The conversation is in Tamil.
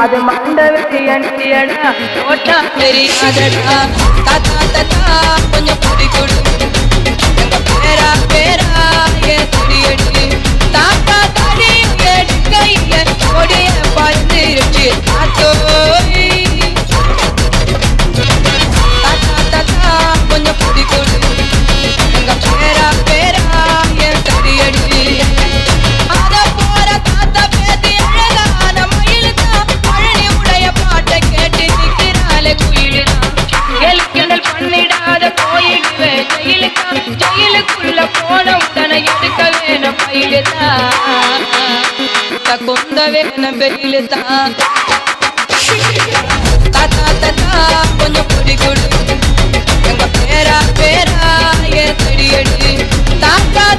அது மண்டவெளியடா ஓட்டா தெரியாதடா தாத்தா தாத்தா கொஞ்சம் குடி கொடு எங்க பேரா பேரா ஏ குடியடி தாத்தா தாடி எடுக்கைய கொடிய பார்த்துருச்சு தாத்தோய் தாத்தா தாத்தா கொஞ்சம் குடி கொடு எங்க பேரா பேரா ஏ குடியடி அத போற தாத்தா பேத்தி அழகான மயிலுதான் பழனி உடைய பாட்டை கேட்டு நிற்கிறாளே குயிலுதான் கேள்விக்கிண்டல் பண்ணிடாத போயிடுவேன் ஜெயிலுதான் ஜெயிலுக்குள்ள போன உடனே எடுக்க வேணும் பயிலுதான் கொந்த வேணும் பெயிலுதான் தாத்தா தாத்தா கொஞ்சம் குடி கொடு எங்க பேரா பேரா ஏ செடியடி தாத்தா